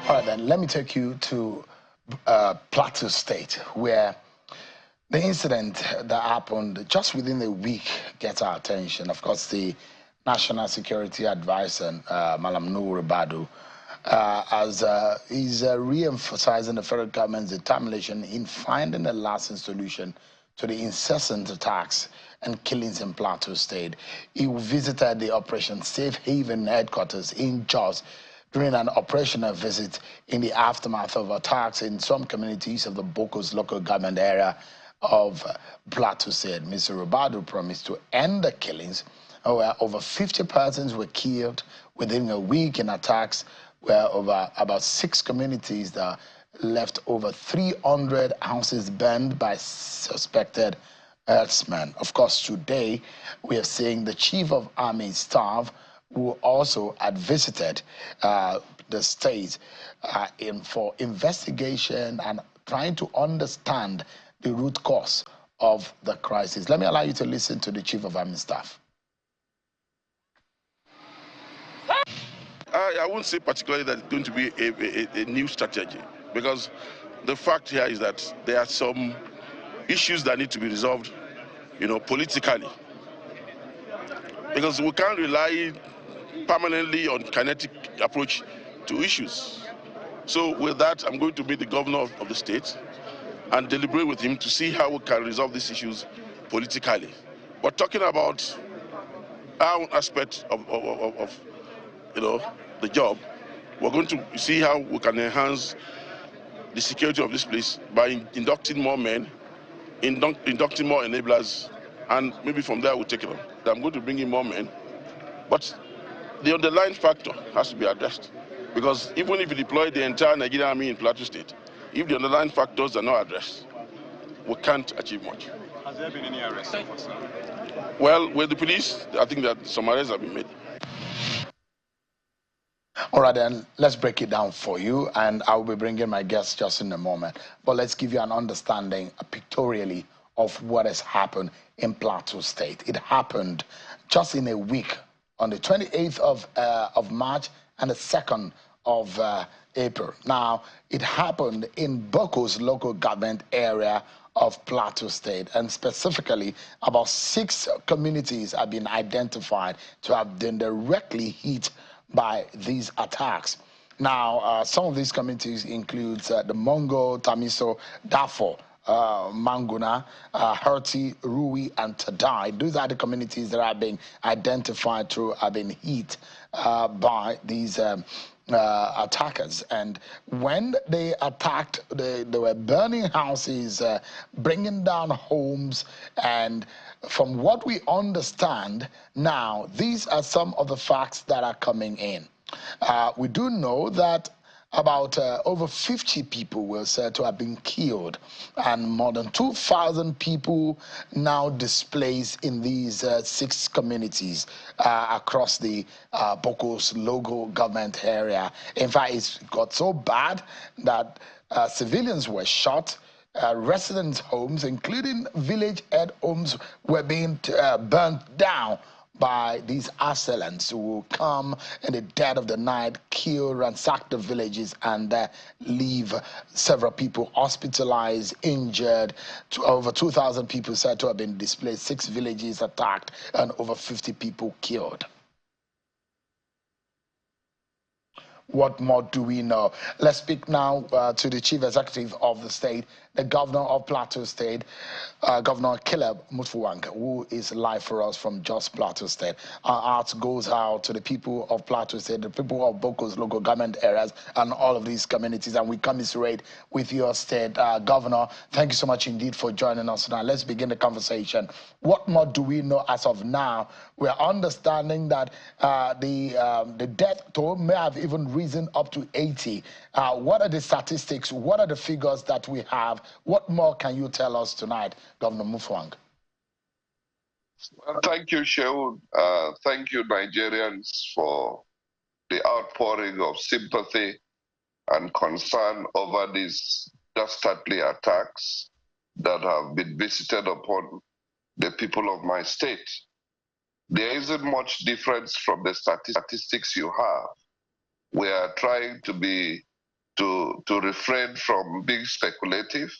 All right, then, let me take you to Plateau State, where the incident that happened just within a week gets our attention. Of course, the National Security Advisor, Malam Noor Badu, is re-emphasizing the federal government's determination in finding a lasting solution to the incessant attacks and killings in Plateau State. He visited the Operation Safe Haven headquarters in Jos during an operational visit in the aftermath of attacks in some communities of the Bokos local government area of Plateau State. Mr. Rubadu promised to end the killings, where over 50 persons were killed within a week in attacks, where over about 6 communities that left over 300 houses burned by suspected herdsmen. Of course, today we are seeing the Chief of Army Staff, who also had visited the state for investigation and trying to understand the root cause of the crisis. Let me allow you to listen to the Chief of Army Staff. I wouldn't say particularly that it's going to be a new strategy, because the fact here is that there are some issues that need to be resolved, politically. Because we can't rely permanently on kinetic approach to issues. So with that, I'm going to meet the governor of the state and deliberate with him to see how we can resolve these issues politically. But talking about our aspect of the job, we're going to see how we can enhance the security of this place by inducting more men, inducting more enablers, and maybe from there we'll take it on. I'm going to bring in more men, but the underlying factor has to be addressed, because even if you deploy the entire Nigerian army in Plateau State, if the underlying factors are not addressed, we can't achieve much. Has there been any arrests? Well, with the police, I think that some arrests have been made. All right, then, let's break it down for you, and I will be bringing my guests just in a moment. But let's give you an understanding pictorially of what has happened in Plateau State. It happened just in a week, on the 28th of March and the 2nd of April. Now, it happened in Bokos local government area of Plateau State, and specifically about 6 communities have been identified to have been directly hit by these attacks. Now, some of these communities include the Mongo, Tamiso, Dafo, Manguna, Herti, Rui, and Tadai. Those are the communities that are being identified to have been hit by these attackers. And when they attacked, they were burning houses, bringing down homes, and from what we understand now, these are some of the facts that are coming in. We do know that about over 50 people were said to have been killed, and more than 2,000 people now displaced in these 6 communities across the Bokos local government area. In fact, it got so bad that civilians were shot. Residents' homes, including village head homes, were being burnt down by these assailants who will come in the dead of the night, kill, ransack the villages, and leave several people hospitalized, injured. Over 2,000 people said to have been displaced, 6 villages attacked, and over 50 people killed. What more do we know? Let's speak now to the Chief Executive of the state, the Governor of Plateau State, Governor Caleb Muftwang, who is live for us from Jos Plateau State. Our heart goes out to the people of Plateau State, the people of Bokos local government areas, and all of these communities, and we commiserate with your state. Governor, thank you so much indeed for joining us now. Let's begin the conversation. What more do we know as of now? We're understanding that the death toll may have even risen up to 80. What are the statistics? What are the figures that we have? What more can you tell us tonight, Governor Muftwang? Well, thank you, Shehu. Thank you, Nigerians, for the outpouring of sympathy and concern over these dastardly attacks that have been visited upon the people of my state. There isn't much difference from the statistics you have. We are trying to be to refrain from being speculative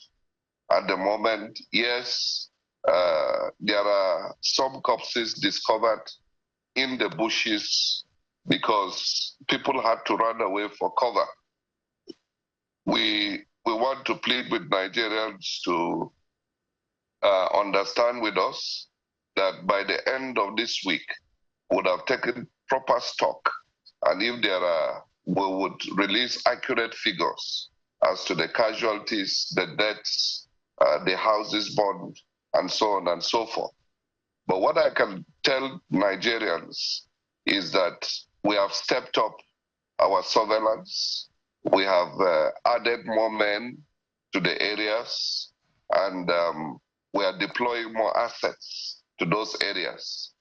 at the moment. Yes, there are some corpses discovered in the bushes because people had to run away for cover. We want to plead with Nigerians to understand with us that by the end of this week, we would have taken proper stock, and if there are, we would release accurate figures as to the casualties, the deaths, the houses burned, and so on and so forth. But what I can tell Nigerians is that we have stepped up our surveillance. We have added more men to the areas, and we are deploying more assets to those areas.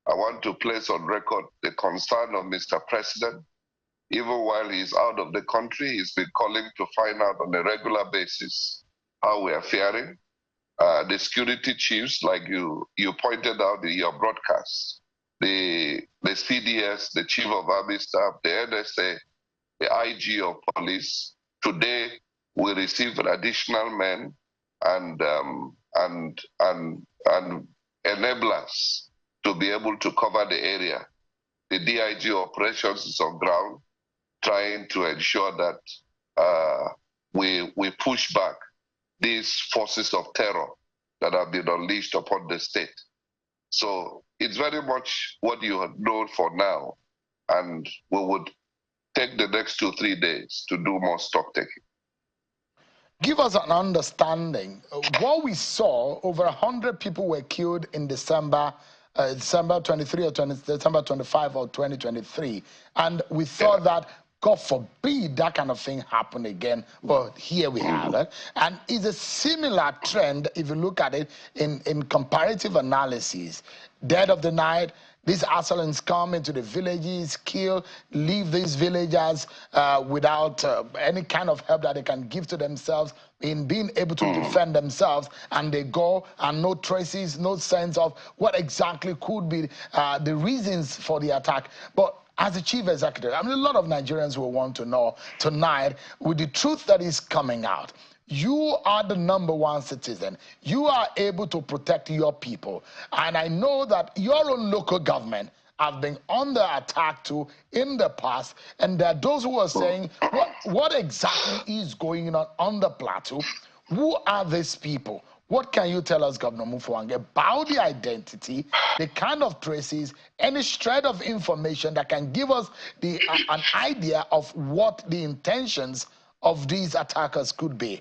I want to place on record the concern of Mr. President. Even while he's out of the country, he's been calling to find out on a regular basis how we are faring. The security chiefs, like you pointed out in your broadcast, the CDS, the Chief of Army Staff, the NSA, the IG of police, today we received additional men and enable us to be able to cover the area. The DIG operations is on ground, trying to ensure that we push back these forces of terror that have been unleashed upon the state. So it's very much what you have known for now, and we would take the next 2-3 days to do more stock taking. Give us an understanding. What we saw, over 100 people were killed in December 23 or December 25 or 2023. And we thought that, God forbid that kind of thing happen again, but here we have it. And it's a similar trend if you look at it in comparative analysis. Dead of the night, these assailants come into the villages, kill, leave these villagers without any kind of help that they can give to themselves in being able to defend themselves, and they go and no traces, no sense of what exactly could be the reasons for the attack. But as a chief executive, I mean, a lot of Nigerians will want to know tonight, with the truth that is coming out, you are the #1 citizen. You are able to protect your people. And I know that your own local government have been under attack too in the past. And there are those who are saying, what exactly is going on the plateau? Who are these people? What can you tell us, Governor Muftwang, about the identity, the kind of traces, any shred of information that can give us an idea of what the intentions of these attackers could be?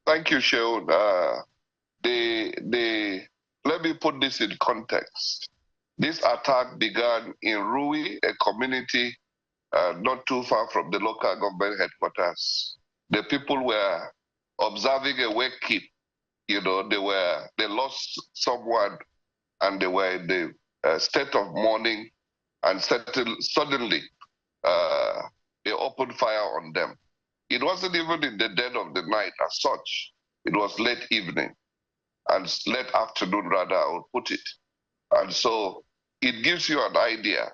Thank you, Sheon. Let me put this in context. This attack began in Rui, a community not too far from the local government headquarters. The people were observing a wake-keep. You know, they lost someone and they were in the state of mourning, and suddenly they opened fire on them. It wasn't even in the dead of the night as such. It was late evening, and late afternoon rather, I would put it. And so it gives you an idea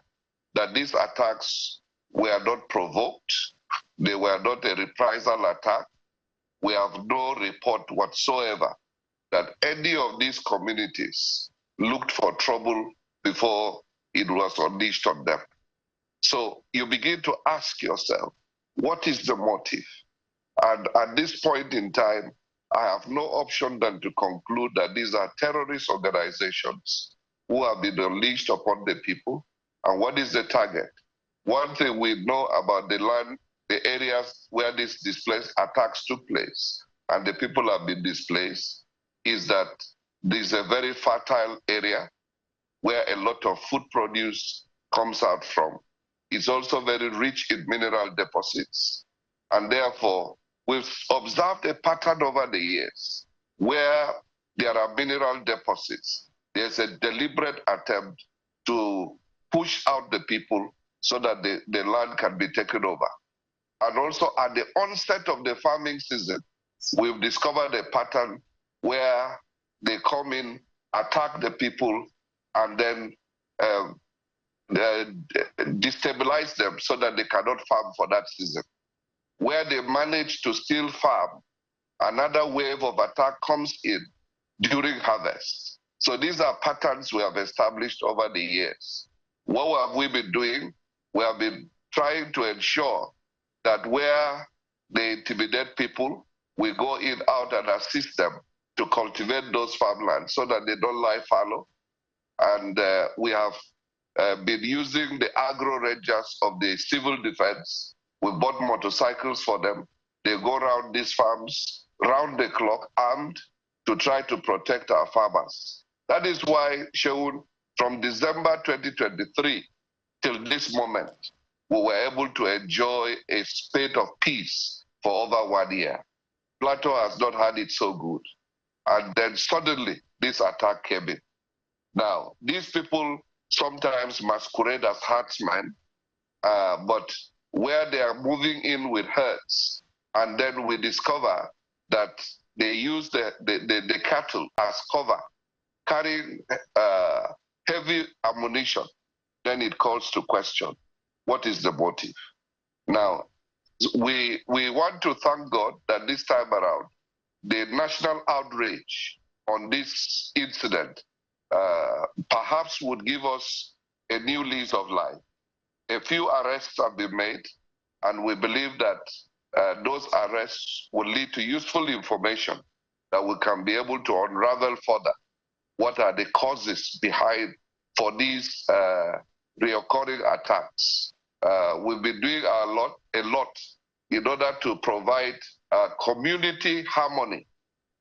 that these attacks were not provoked. They were not a reprisal attack. We have no report whatsoever that any of these communities looked for trouble before it was unleashed on them. So you begin to ask yourself, what is the motive? And at this point in time, I have no option than to conclude that these are terrorist organizations who have been unleashed upon the people. And what is the target? One thing we know about the land, the areas where these displaced attacks took place, and the people have been displaced, is that this is a very fertile area where a lot of food produce comes out from. It's also very rich in mineral deposits. And therefore, we've observed a pattern over the years where there are mineral deposits. There's a deliberate attempt to push out the people so that the land can be taken over. And also at the onset of the farming season, we've discovered a pattern where they come in, attack the people, and then destabilize them so that they cannot farm for that season. where they manage to still farm, another wave of attack comes in during harvest. So these are patterns we have established over the years. What have we been doing? We have been trying to ensure that where they intimidate people, we go in, out, and assist them to cultivate those farmlands so that they don't lie fallow. And we have been using the agro rangers of the civil defense. We bought motorcycles for them. They go around these farms round the clock armed to try to protect our farmers. That is why, Sheun, from December 2023 till this moment, we were able to enjoy a state of peace for over 1 year. Plateau has not had it so good. And then suddenly this attack came in. Now, these people sometimes masquerade as herdsmen, but where they are moving in with herds, and then we discover that they use the cattle as cover, carrying heavy ammunition, then it calls to question, what is the motive? Now, we want to thank God that this time around, the national outrage on this incident perhaps would give us a new lease of life. A few arrests have been made, and we believe that those arrests will lead to useful information that we can be able to unravel further what are the causes behind for these reoccurring attacks. We've been doing a lot in order to provide community harmony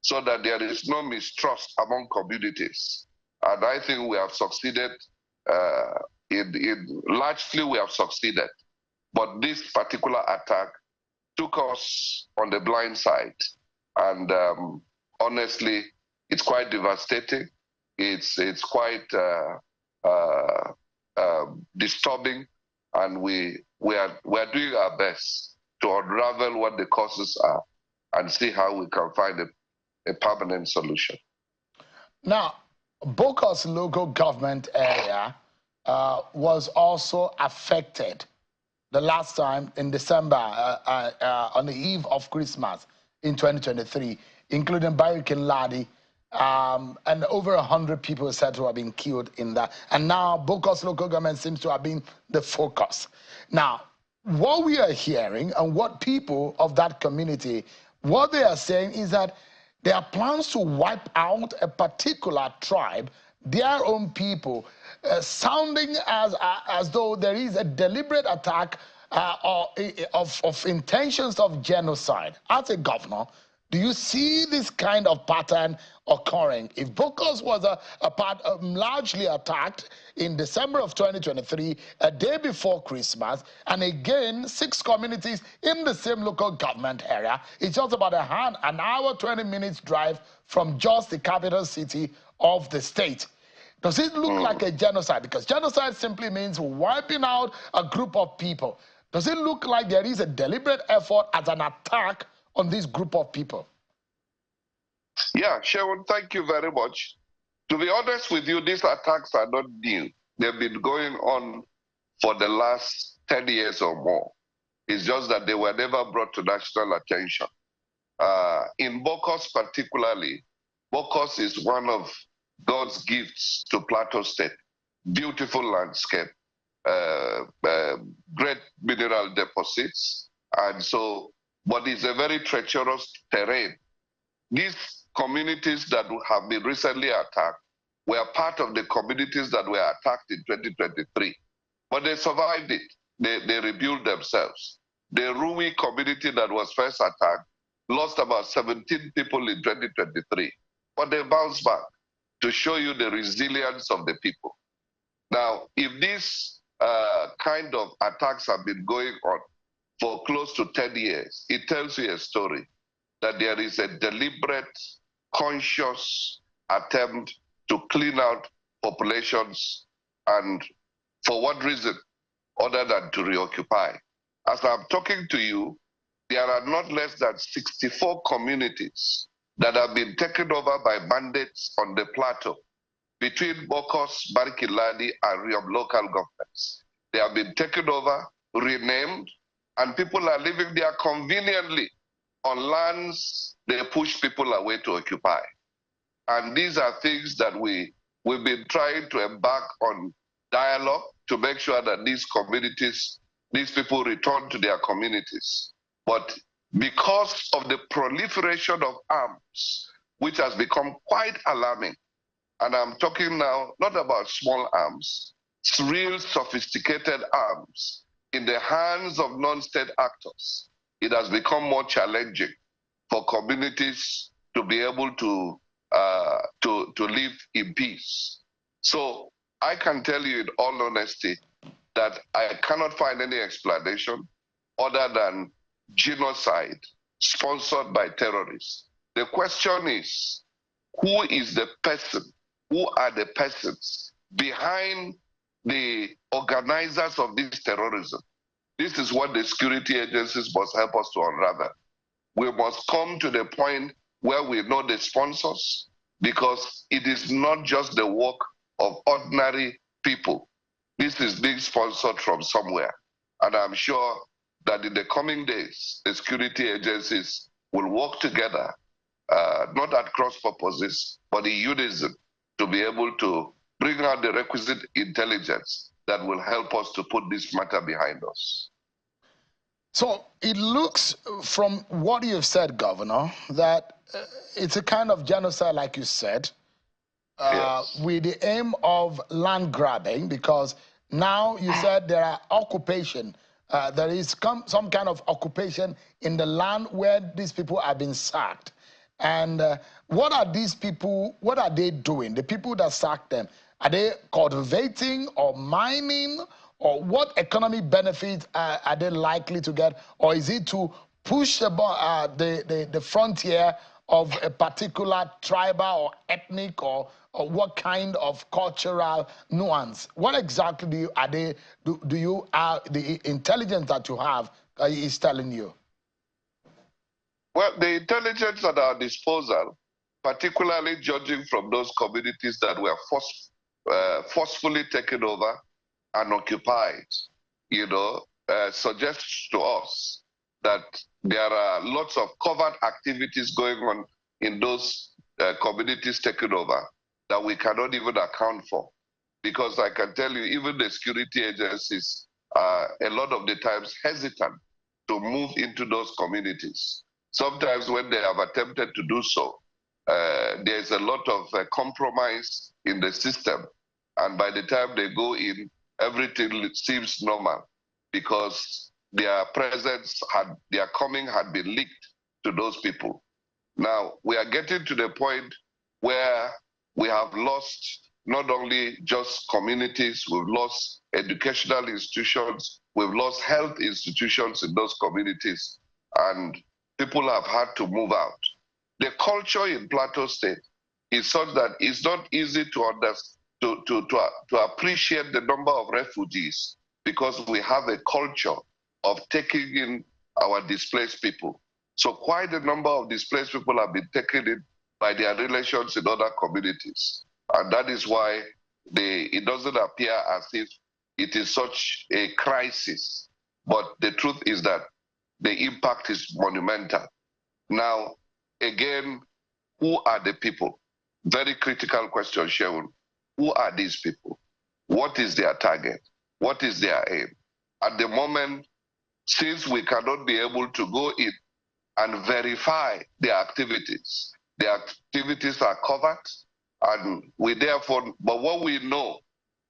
so that there is no mistrust among communities. And I think we have succeeded, largely we have succeeded. But this particular attack took us on the blind side. And honestly, it's quite devastating. It's quite disturbing. And we are doing our best to unravel what the causes are and see how we can find a permanent solution. Now, Boko's local government area was also affected the last time in December on the eve of Christmas in 2023, including Barikin Ladi, and over 100 people said to have been killed in that. And now Boko's local government seems to have been the focus. Now, what we are hearing and what people of that community, what they are saying is that there are plans to wipe out a particular tribe, their own people, sounding as though there is a deliberate attack of intentions of genocide. As a governor, do you see this kind of pattern occurring? If Bokos was largely attacked in December of 2023, a day before Christmas, and again, 6 communities in the same local government area, it's just about an hour, 20 minutes drive from just the capital city of the state. Does it look like a genocide? Because genocide simply means wiping out a group of people. Does it look like there is a deliberate effort as an attack on this group of people? Yeah, Sharon, thank you very much. To be honest with you, these attacks are not new. They've been going on for the last 10 years or more. It's just that they were never brought to national attention. In Bokos particularly, Bokos is one of God's gifts to Plateau State. Beautiful landscape, great mineral deposits, and so, but it's a very treacherous terrain. These communities that have been recently attacked were part of the communities that were attacked in 2023, but they survived it. They rebuilt themselves. The Rui community that was first attacked lost about 17 people in 2023, but they bounced back to show you the resilience of the people. Now, if these kind of attacks have been going on for close to 10 years, it tells you a story that there is a deliberate, conscious attempt to clean out populations, and for what reason other than to reoccupy. As I'm talking to you, there are not less than 64 communities that have been taken over by bandits on the plateau between Bokos, Barikiladi, and Riom local governments. They have been taken over, renamed, and people are living there conveniently on lands they push people away to occupy. And these are things that we've been trying to embark on dialogue to make sure that these communities, these people return to their communities. But because of the proliferation of arms, which has become quite alarming, and I'm talking now not about small arms, it's real sophisticated arms in the hands of non-state actors, it has become more challenging for communities to be able to live in peace. So I can tell you in all honesty that I cannot find any explanation other than genocide sponsored by terrorists. The question is, who is the person, who are the persons behind the organizers of this terrorism? This is what the security agencies must help us to unravel. We must come to the point where we know the sponsors, because it is not just the work of ordinary people. This is being sponsored from somewhere. And I'm sure that in the coming days, the security agencies will work together, not at cross purposes, but in unison, to be able to bring out the requisite intelligence that will help us to put this matter behind us. So it looks from what you've said, Governor, that it's a kind of genocide, like you said, Yes. with the aim of land grabbing, because now you said there are occupation. There is some kind of occupation in the land where these people have been sacked. And what are these people, what are they doing? The people that sacked them, are they cultivating or mining? Or what economic benefits are they likely to get? Or is it to push the frontier of a particular tribal or ethnic or what kind of cultural nuance? What exactly the intelligence that you have is telling you? Well, the intelligence at our disposal, particularly judging from those communities that were forcefully taken over and occupied, suggests to us that there are lots of covert activities going on in those communities taken over that we cannot even account for. Because I can tell you, even the security agencies are a lot of the times hesitant to move into those communities. Sometimes when they have attempted to do so, there's a lot of compromise in the system. And by the time they go in, everything seems normal because their presence their coming had been leaked to those people. Now, we are getting to the point where we have lost not only just communities, we've lost educational institutions, we've lost health institutions in those communities, and people have had to move out. The culture in Plateau State is such that it's not easy to understand, to appreciate the number of refugees, because we have a culture of taking in our displaced people. So quite a number of displaced people have been taken in by their relations in other communities. And that is why it doesn't appear as if it is such a crisis. But the truth is that the impact is monumental. Now, again, who are the people? Very critical question, Shegun. Who are these people? What is their target? What is their aim? At the moment, since we cannot be able to go in and verify their activities are covered, and we therefore, but what we know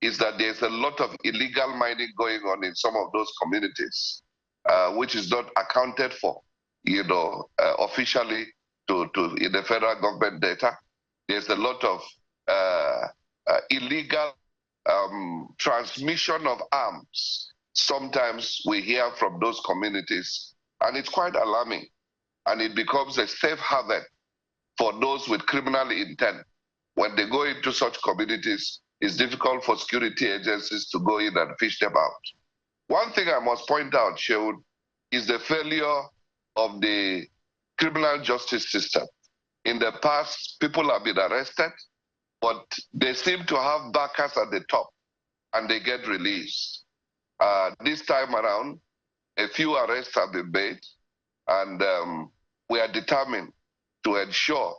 is that there's a lot of illegal mining going on in some of those communities, which is not accounted for, officially in the federal government data. There's a lot of illegal transmission of arms. Sometimes we hear from those communities, and it's quite alarming. And it becomes a safe haven for those with criminal intent. When they go into such communities, it's difficult for security agencies to go in and fish them out. One thing I must point out, Sheun, is the failure of the criminal justice system. In the past, people have been arrested, but they seem to have backers at the top, and they get released. This time around, A few arrests have been made, and we are determined to ensure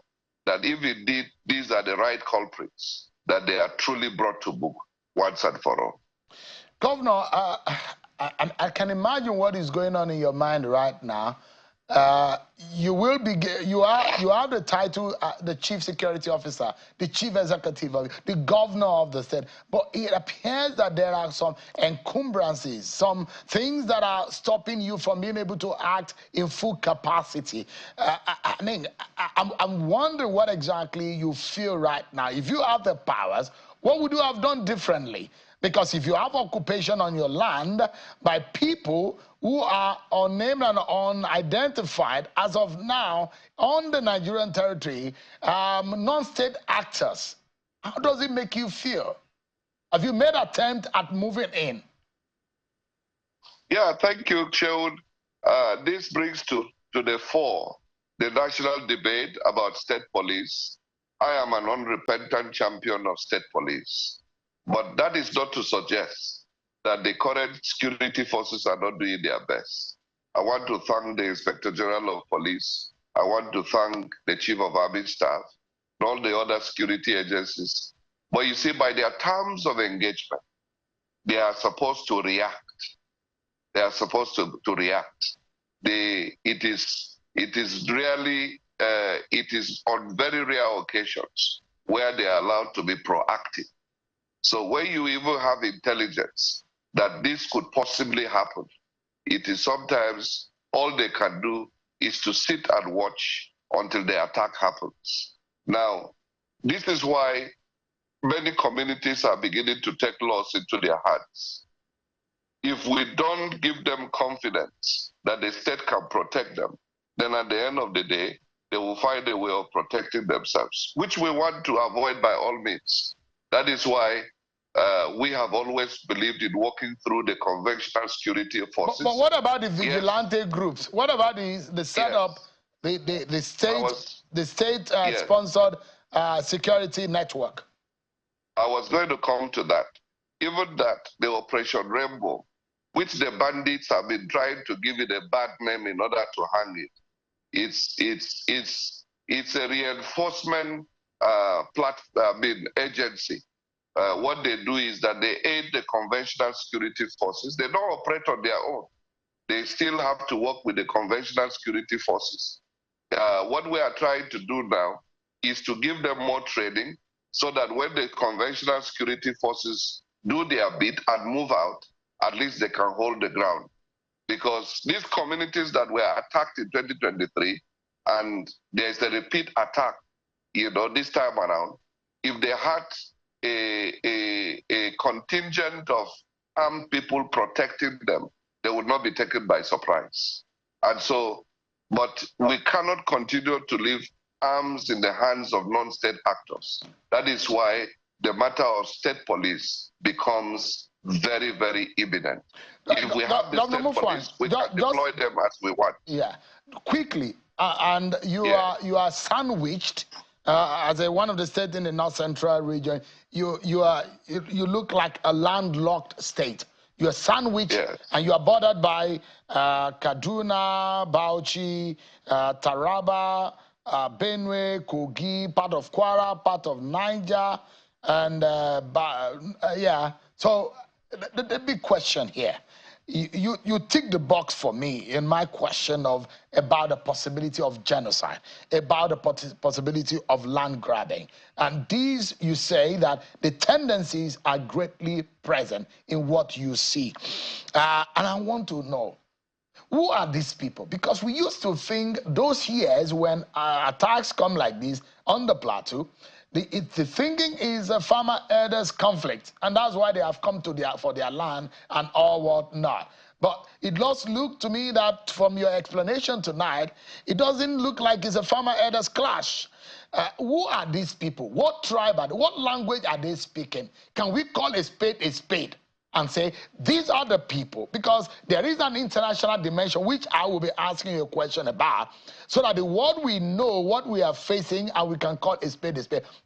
that if indeed these are the right culprits, that they are truly brought to book once and for all. Governor, I can imagine what is going on in your mind right now. You will be, you have the title, the chief security officer, the chief executive officer, the governor of the state. But it appears that there are some encumbrances, some things that are stopping you from being able to act in full capacity. I mean, I'm wondering what exactly you feel right now. If you have the powers, what would you have done differently? Because if you have occupation on your land by people who are unnamed and unidentified as of now on the Nigerian territory, non-state actors, how does it make you feel? Have you made an attempt at moving in? Yeah, thank you, Sheldon. This brings to the fore the national debate about state police. I am an unrepentant champion of state police. But that is not to suggest that the current security forces are not doing their best. I want to thank the Inspector General of Police. I want to thank the Chief of Army Staff and all the other security agencies. But you see, by their terms of engagement, they are supposed to react. They are supposed to react. It is really, it is on very rare occasions where they are allowed to be proactive. So when you even have intelligence that this could possibly happen, it is sometimes all they can do is to sit and watch until the attack happens. Now, this is why many communities are beginning to take laws into their hands. If we don't give them confidence that the state can protect them, then at the end of the day, they will find a way of protecting themselves, which we want to avoid by all means. That is why we have always believed in working through the conventional security forces. But what about the vigilante groups? What about the setup, the state sponsored security network? I was going to come to that. Even that, the Operation Rainbow, which the bandits have been trying to give it a bad name in order to hang it, it's a reinforcement agency. What they do is that they aid the conventional security forces. They don't operate on their own. They still have to work with the conventional security forces. What we are trying to do now is to give them more training so that when the conventional security forces do their bit and move out, at least they can hold the ground. Because these communities that were attacked in 2023, and there's a repeat attack, this time around, if they had a contingent of armed people protecting them, they would not be taken by surprise. And so, but we cannot continue to leave arms in the hands of non-state actors. That is why the matter of state police becomes very, very imminent. If we have the state police, we can deploy them as we want. Yeah, quickly, and you are sandwiched as one of the states in the North Central region. You look like a landlocked state. You are sandwiched, and you are bordered by Kaduna, Bauchi, Taraba, Benue, Kogi, part of Kwara, part of Niger, and yeah. So the big question here, you tick the box for me in my question about the possibility of genocide, about the possibility of land grabbing. And these, you say that the tendencies are greatly present in what you see. And I want to know, who are these people? Because we used to think those years when attacks come like this on the plateau, the thinking is a farmer-herders conflict, and that's why they have come to for their land and all whatnot. But it does look to me that from your explanation tonight, it doesn't look like it's a farmer-herders clash. Who are these people? What tribe are they? What language are they speaking? Can we call a spade and say, these are the people? Because there is an international dimension, which I will be asking you a question about, so that the world we know what we are facing and we can call a spade.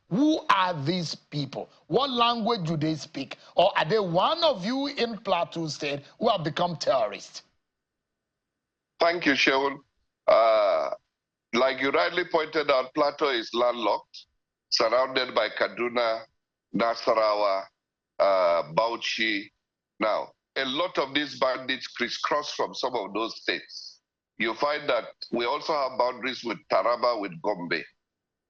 Who are these people? What language do they speak? Or are they one of you in Plateau State who have become terrorists? Thank you, Sheol. Like you rightly pointed out, Plateau is landlocked, surrounded by Kaduna, Nasarawa, Bauchi. Now, a lot of these bandits crisscross from some of those states. You find that we also have boundaries with Taraba, with Gombe,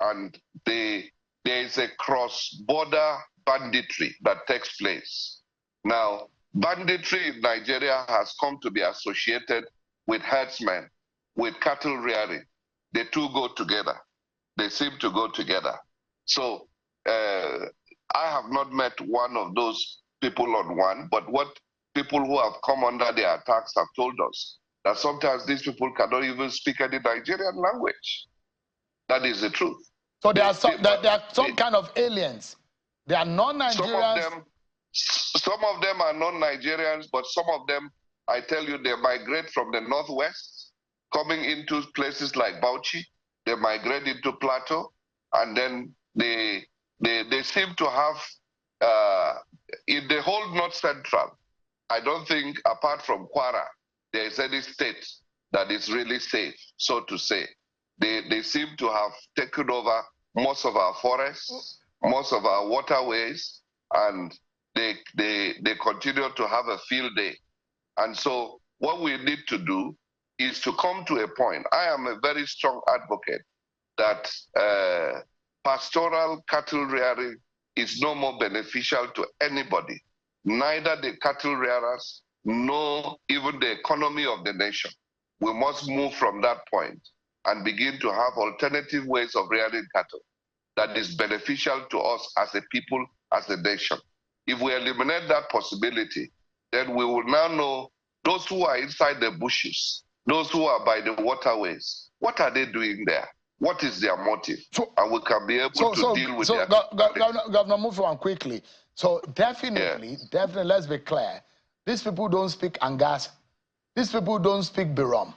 and there is a cross-border banditry that takes place. Now, banditry in Nigeria has come to be associated with herdsmen, with cattle rearing. The two go together. They seem to go together. So I have not met one of those people on one, but what people who have come under their attacks have told us, that sometimes these people cannot even speak any Nigerian language. That is the truth. So there are some kind of aliens. They are non-Nigerians. Some of them are non-Nigerians, but some of them, I tell you, they migrate from the northwest, coming into places like Bauchi. They migrate into Plateau, and then they seem to have in the whole North Central. I don't think, apart from Kwara, there is any state that is really safe, so to say. They seem to have taken over most of our forests, most of our waterways, and they continue to have a field day. And so what we need to do is to come to a point. I am a very strong advocate that pastoral cattle rearing is no more beneficial to anybody, neither the cattle rearers nor even the economy of the nation. We must move from that point and begin to have alternative ways of rearing cattle that is beneficial to us as a people, as a nation. If we eliminate that possibility, then we will now know those who are inside the bushes, those who are by the waterways, what are they doing there? What is their motive? And we can be able to deal with that. Governor Muftwang, quickly. So definitely, let's be clear. These people don't speak Angas. These people don't speak Birom.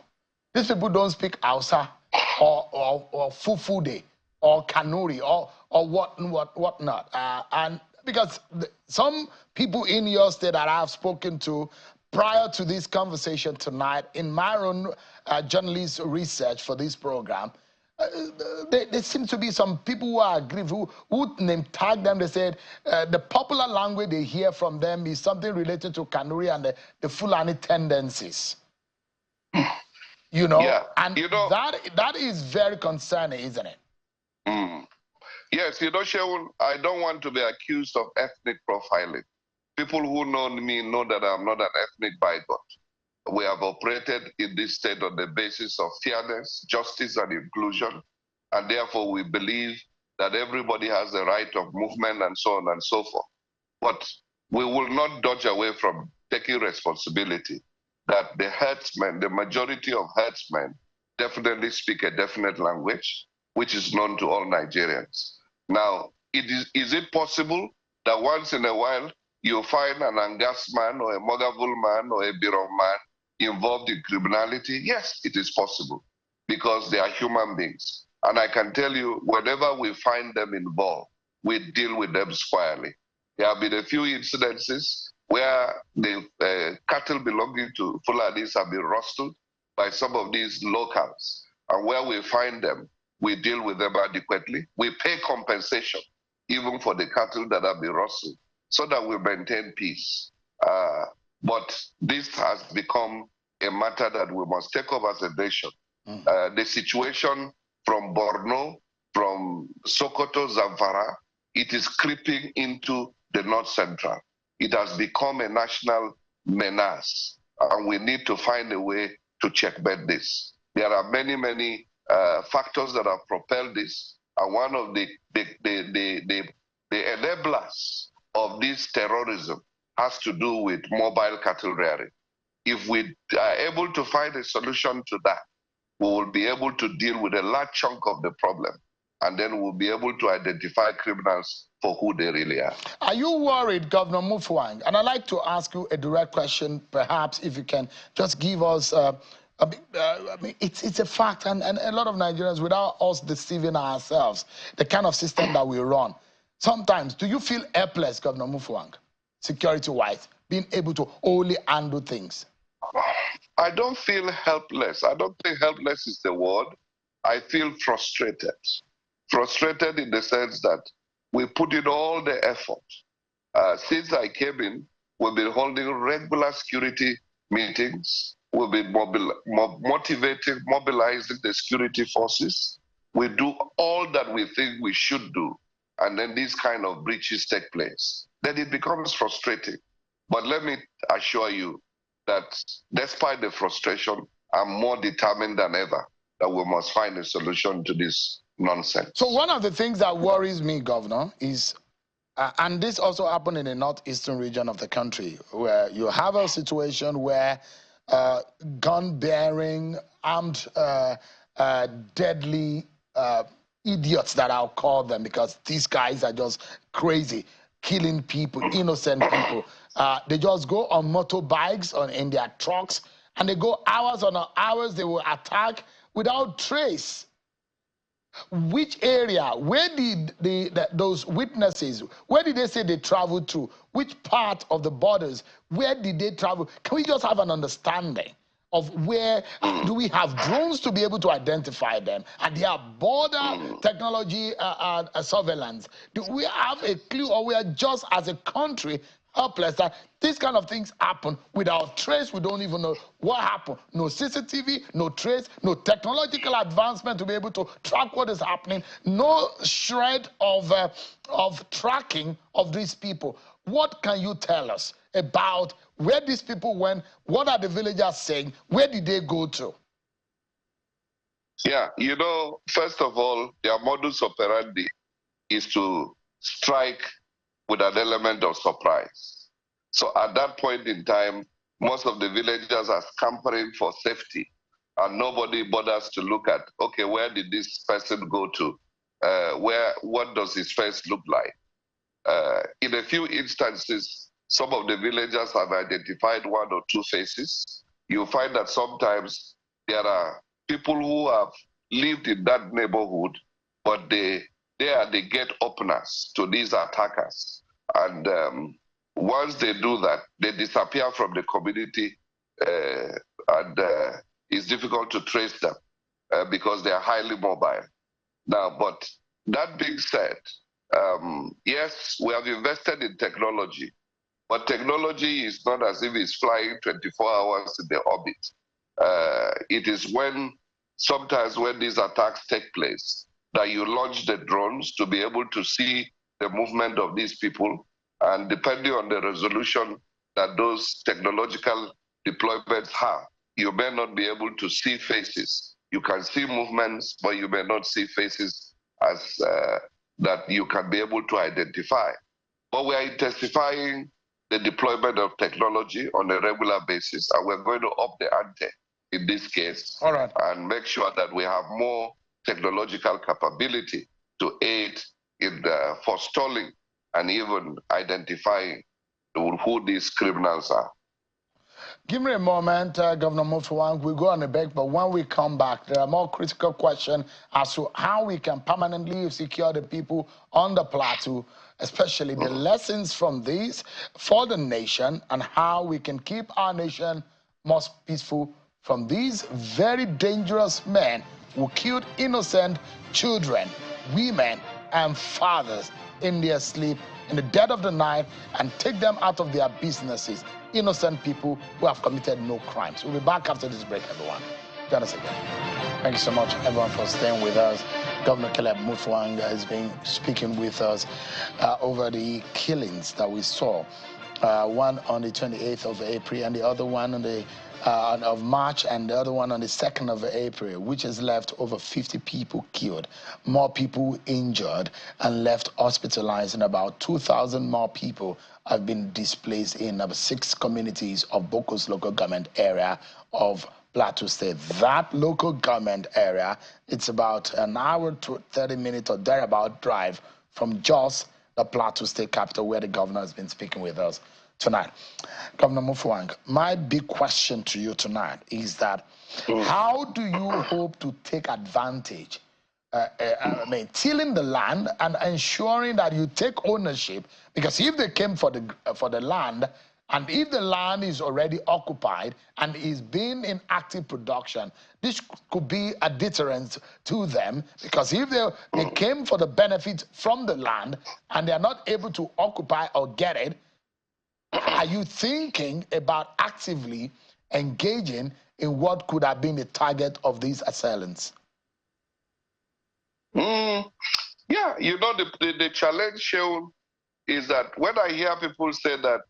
These people don't speak Hausa or Fufude or Kanuri or whatnot. And because some people in your state that I've spoken to prior to this conversation tonight, in my own journalist research for this program, there seem to be some people who are aggrieved, who name tag them. They said the popular language they hear from them is something related to Kanuri and the Fulani tendencies. You know, yeah, and that is very concerning, isn't it? Yes, you know, Sheol, I don't want to be accused of ethnic profiling. People who know me know that I'm not an ethnic bigot. We have operated in this state on the basis of fairness, justice, and inclusion, and therefore we believe that everybody has the right of movement and so on and so forth. But we will not dodge away from taking responsibility that the herdsmen, the majority of herdsmen, definitely speak a definite language, which is known to all Nigerians. Now, is it possible that once in a while you find an Angas man or a Mogavul man or a Birom man involved in criminality? Yes, it is possible, because they are human beings. And I can tell you, whenever we find them involved, we deal with them squarely. There have been a few incidences where the cattle belonging to Fulanis have been rustled by some of these locals. And where we find them, we deal with them adequately. We pay compensation, even for the cattle that have been rustled, so that we maintain peace. But this has become a matter that we must take up as a nation. The situation from Borno, from Sokoto, Zamfara, it is creeping into the North Central. It has become a national menace, and we need to find a way to checkmate this. There are many, many factors that have propelled this, and one of the enablers of this terrorism has to do with mobile cattle rearing. If we are able to find a solution to that, we will be able to deal with a large chunk of the problem, and then we'll be able to identify criminals for who they really are. Are you worried, Governor Muftwang? And I'd like to ask you a direct question, perhaps, if you can just give us I mean, it's a fact, and a lot of Nigerians, without us deceiving ourselves, the kind of system that we run. Sometimes, do you feel helpless, Governor Muftwang, security-wise, being able to only handle things? I don't feel helpless. I don't think helpless is the word. I feel frustrated. Frustrated in the sense that we put in all the effort. Since I came in, we've been holding regular security meetings. We've been motivating, mobilizing the security forces. We do all that we think we should do. And then these kind of breaches take place. Then it becomes frustrating. But let me assure you that despite the frustration, I'm more determined than ever that we must find a solution to this nonsense. So one of the things that worries me, Governor, is and this also happened in the northeastern region of the country, where you have a situation where gun-bearing, armed, deadly idiots, that I'll call them, because these guys are just crazy, killing people, innocent people. They just go on motorbikes, in their trucks, and they go hours on hours. They will attack without trace. Which area, where did those witnesses, where did they say they traveled to? Which part of the borders, where did they travel? Can we just have an understanding of where? Do we have drones to be able to identify them? And they are border technology surveillance. Do we have a clue, or we are just as a country helpless that these kind of things happen without trace? We don't even know what happened. No CCTV, no trace, no technological advancement to be able to track what is happening, no shred of tracking of these people. What can you tell us about where these people went? What are the villagers saying? Where did they go to? Yeah, you know, first of all, their modus operandi is to strike with an element of surprise. So at that point in time, most of the villagers are scampering for safety, and nobody bothers to look at, okay, where did this person go to? What does his face look like? In a few instances, some of the villagers have identified one or two faces. You find that sometimes there are people who have lived in that neighborhood, but they are the gate openers to these attackers. And once they do that, they disappear from the community, and it's difficult to trace them because they are highly mobile. Now, but that being said, yes, we have invested in technology, but technology is not as if it's flying 24 hours in the orbit. It is sometimes when these attacks take place, that you launch the drones to be able to see the movement of these people, and depending on the resolution that those technological deployments have, you may not be able to see faces. You can see movements, but you may not see faces as that you can be able to identify. But we are intensifying the deployment of technology on a regular basis, and we're going to up the ante in this case. All right. And make sure that we have more technological capability to aid in the forestalling and even identifying who these criminals are. Give me a moment, Governor Muftwang. We'll go on a break, but when we come back, there are more critical questions as to how we can permanently secure the people on the plateau, especially the lessons from these for the nation, and how we can keep our nation most peaceful from these very dangerous men who killed innocent children, women, and fathers in their sleep in the dead of the night, and take them out of their businesses. Innocent people who have committed no crimes. We'll be back after this break, everyone. Join us again. Thank you so much, everyone, for staying with us. Governor Caleb Muftwang has been speaking with us over the killings that we saw. One on the 28th of April, and the other one on the of March, and the other one on the 2nd of April, which has left over 50 people killed, more people injured, and left hospitalized, and about 2,000 more people have been displaced in 6 communities of Boko's local government area of Plateau State. That local government area, it's about an hour to 30 minutes or thereabout drive from Jos, the Plateau State capital, where the governor has been speaking with us tonight. Governor Muftwang, my big question to you tonight is that how do you hope to take advantage, tilling the land and ensuring that you take ownership? Because if they came for the land, And if the land is already occupied and is being in active production, this could be a deterrent to them, because if they came for the benefit from the land and they are not able to occupy or get it, are you thinking about actively engaging in what could have been the target of these assailants? Yeah, you know, the challenge shown is that when I hear people say that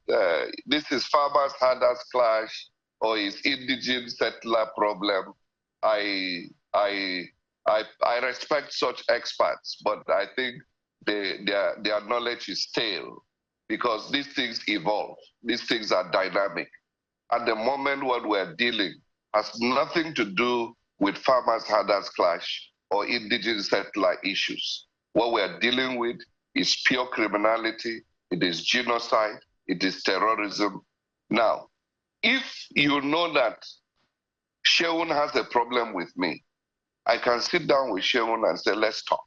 this is farmers herders clash or is indigenous settler problem, I I I respect such experts, but I think their knowledge is stale, because these things evolve, these things are dynamic. At the moment, what we're dealing has nothing to do with farmers herders clash or indigenous settler issues. What we're dealing with is pure criminality, it is genocide, it is terrorism. Now, if you know that Sheun has a problem with me, I can sit down with Sheun and say, let's talk.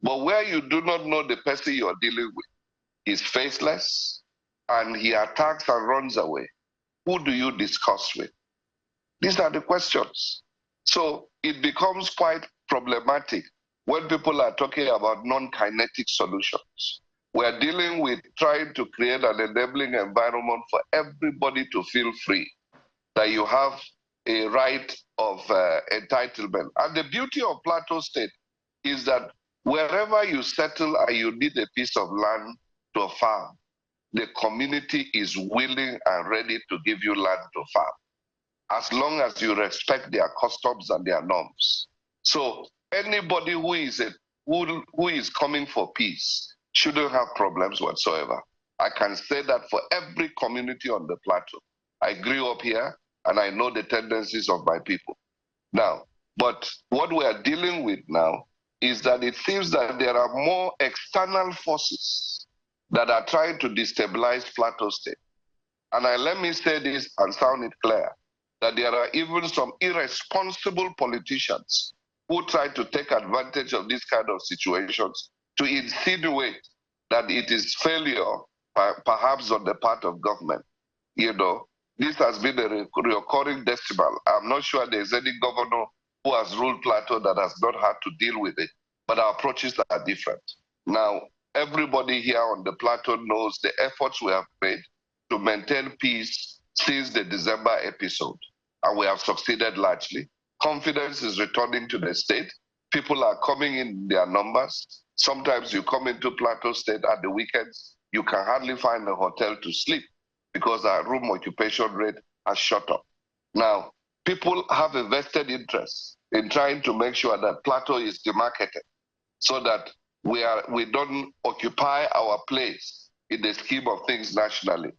But where you do not know the person you're dealing with is faceless and he attacks and runs away, who do you discuss with? These are the questions. So it becomes quite problematic when people are talking about non-kinetic solutions. We're dealing with trying to create an enabling environment for everybody to feel free, that you have a right of entitlement. And the beauty of Plateau State is that wherever you settle and you need a piece of land to farm, the community is willing and ready to give you land to farm, as long as you respect their customs and their norms. So anybody who is coming for peace shouldn't have problems whatsoever. I can say that for every community on the plateau. I grew up here and I know the tendencies of my people. Now, but what we are dealing with now is that it seems that there are more external forces that are trying to destabilize Plateau State. And let me say this and sound it clear, that there are even some irresponsible politicians who try to take advantage of these kind of situations to insinuate that it is failure, perhaps on the part of government. You know, this has been a recurring decimal. I'm not sure there's any governor who has ruled Plateau that has not had to deal with it, but our approaches are different. Now, everybody here on the Plateau knows the efforts we have made to maintain peace since the December episode, and we have succeeded largely. Confidence is returning to the state. People are coming in their numbers. Sometimes you come into Plateau State at the weekends, you can hardly find a hotel to sleep because our room occupation rate has shot up. Now, people have a vested interest in trying to make sure that Plateau is demarcated so that we don't occupy our place in the scheme of things nationally.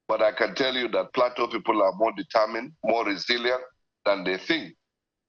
But I can tell you that Plateau people are more determined, more resilient than they think.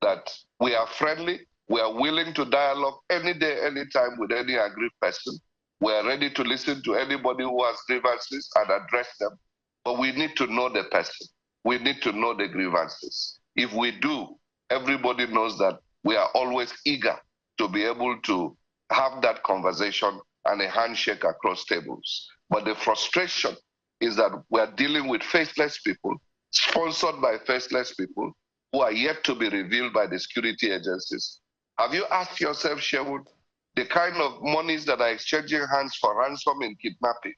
That we are friendly, we are willing to dialogue any day, any time with any aggrieved person. We are ready to listen to anybody who has grievances and address them. But we need to know the person. We need to know the grievances. If we do, everybody knows that we are always eager to be able to have that conversation and a handshake across tables. But the frustration is that we are dealing with faceless people, sponsored by faceless people, who are yet to be revealed by the security agencies. Have you asked yourself, Sherwood, the kind of monies that are exchanging hands for ransom in kidnapping?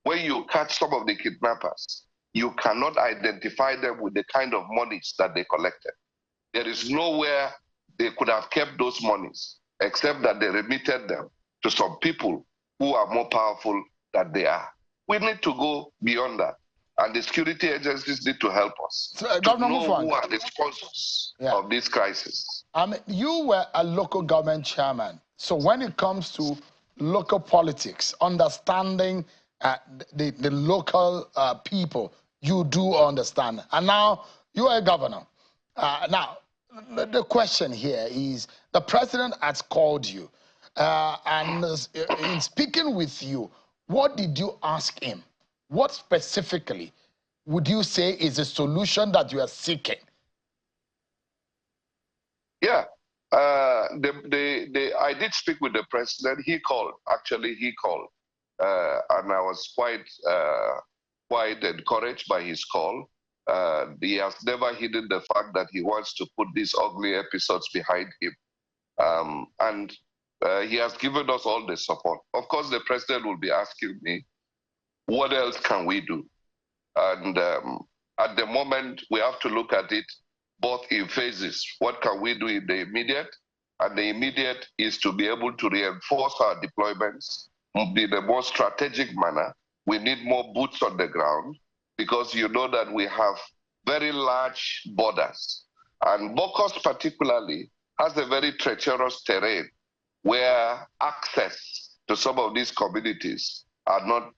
When you catch some of the kidnappers, you cannot identify them with the kind of monies that they collected. There is nowhere they could have kept those monies, except that they remitted them to some people who are more powerful than they are. We need to go beyond that. And the security agencies need to help us to Governor know Muftwang, who are the sponsors of this crisis. You were a local government chairman. So when it comes to local politics, understanding the local people, you do understand. And now you are a governor. Now, the question here is, the president has called you. And in speaking with you, what did you ask him? What specifically would you say is the solution that you are seeking? Yeah, I did speak with the president. He called, actually he called. And I was quite quite encouraged by his call. He has never hidden the fact that he wants to put these ugly episodes behind him. And he has given us all the support. Of course, the president will be asking me, what else can we do? And at the moment, we have to look at it both in phases. What can we do in the immediate? And the immediate is to be able to reinforce our deployments in a more strategic manner. We need more boots on the ground because you know that we have very large borders. And Bokos particularly has a very treacherous terrain where access to some of these communities are not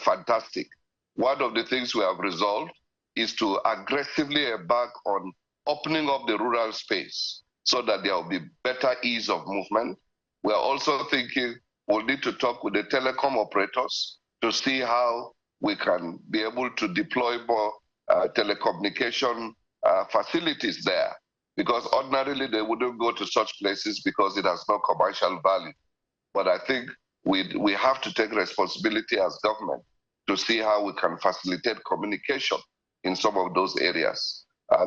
fantastic. One of the things we have resolved is to aggressively embark on opening up the rural space so that there will be better ease of movement. We are also thinking we'll need to talk with the telecom operators to see how we can be able to deploy more telecommunication facilities there, because ordinarily they wouldn't go to such places because it has no commercial value. But I think we have to take responsibility as government to see how we can facilitate communication in some of those areas.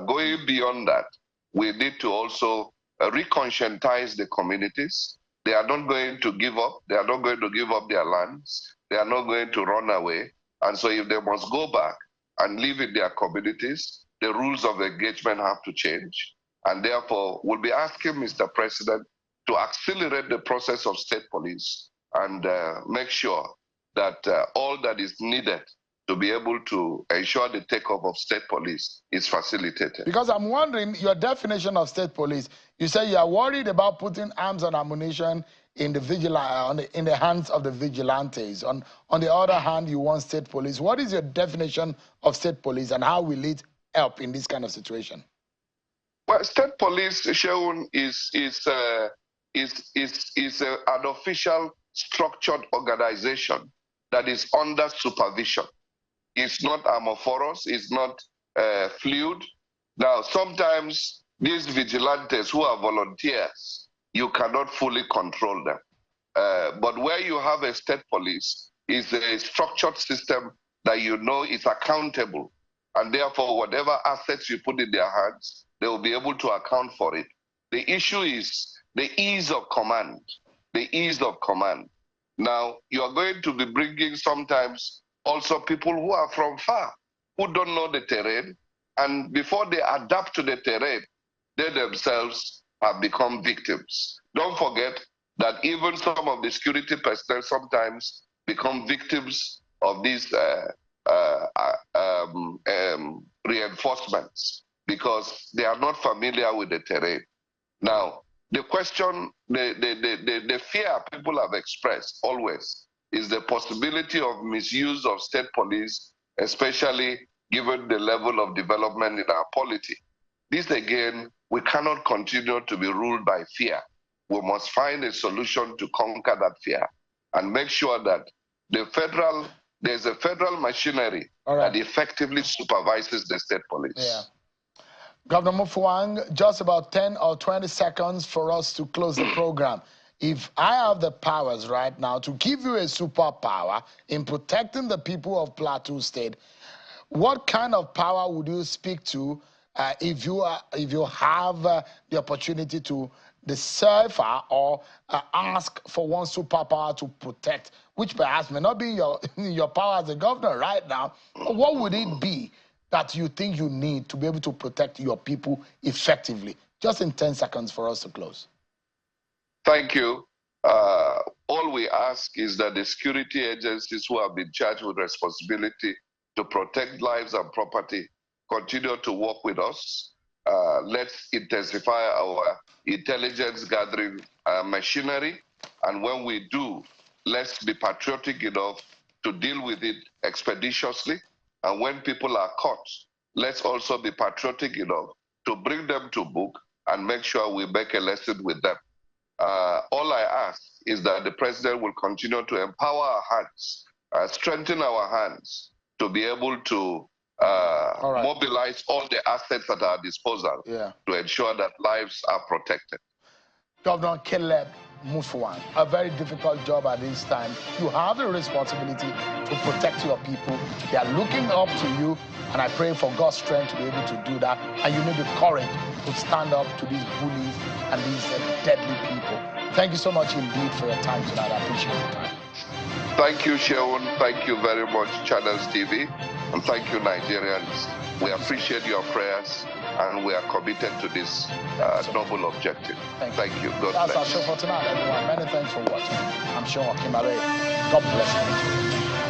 Going beyond that, we need to also reconscientize the communities. They are not going to give up. They are not going to give up their lands. They are not going to run away. And so if they must go back and live in their communities, the rules of engagement have to change. And therefore, we'll be asking Mr. President to accelerate the process of state police and make sure that all that is needed to be able to ensure the takeoff of state police is facilitated. Because I'm wondering, your definition of state police, you say you are worried about putting arms and ammunition in the hands of the vigilantes. On the other hand, you want state police. What is your definition of state police, and how will it help in this kind of situation? Well, state police, Sheun, is an official structured organization that is under supervision. It's not amorphous, it's not fluid. Now, sometimes these vigilantes who are volunteers, you cannot fully control them. But where you have a state police, is a structured system that you know is accountable. And therefore, whatever assets you put in their hands, they will be able to account for it. The issue is the ease of command, the ease of command. Now, you are going to be bringing sometimes also people who are from far, who don't know the terrain, and before they adapt to the terrain, they themselves have become victims. Don't forget that even some of the security personnel sometimes become victims of these reinforcements because they are not familiar with the terrain. Now, the question, the fear people have expressed always is the possibility of misuse of state police, especially given the level of development in our polity. This again, we cannot continue to be ruled by fear. We must find a solution to conquer that fear and make sure that there's a federal machinery that effectively supervises the state police. Yeah. Governor Muftwang, just about 10 or 20 seconds for us to close the program. If I have the powers right now to give you a superpower in protecting the people of Plateau State, what kind of power would you speak to if you have the opportunity to decipher or ask for one superpower to protect, which perhaps may not be your power as a governor right now? What would it be that you think you need to be able to protect your people effectively? Just in 10 seconds for us to close. Thank you. All we ask is that the security agencies who have been charged with responsibility to protect lives and property continue to work with us. Let's intensify our intelligence gathering machinery. And when we do, let's be patriotic enough to deal with it expeditiously. And when people are caught, let's also be patriotic enough to bring them to book and make sure we make a lesson with them. All I ask is that the president will continue to empower our hands, strengthen our hands to be able to mobilize all the assets at our disposal to ensure that lives are protected. Governor Caleb Muftwang, a very difficult job at this time. You have the responsibility to protect your people. They are looking up to you, and I pray for God's strength to be able to do that. And you need the courage to stand up to these bullies and these deadly people. Thank you so much indeed for your time tonight. I appreciate your time. Thank you, Sheon. Thank you very much, Channels TV. And thank you, Nigerians. We appreciate your prayers, and we are committed to this noble objective. Thank you. God bless. That's our show for tonight, everyone. Many thanks for watching. I'm Sean Kimale. God bless you.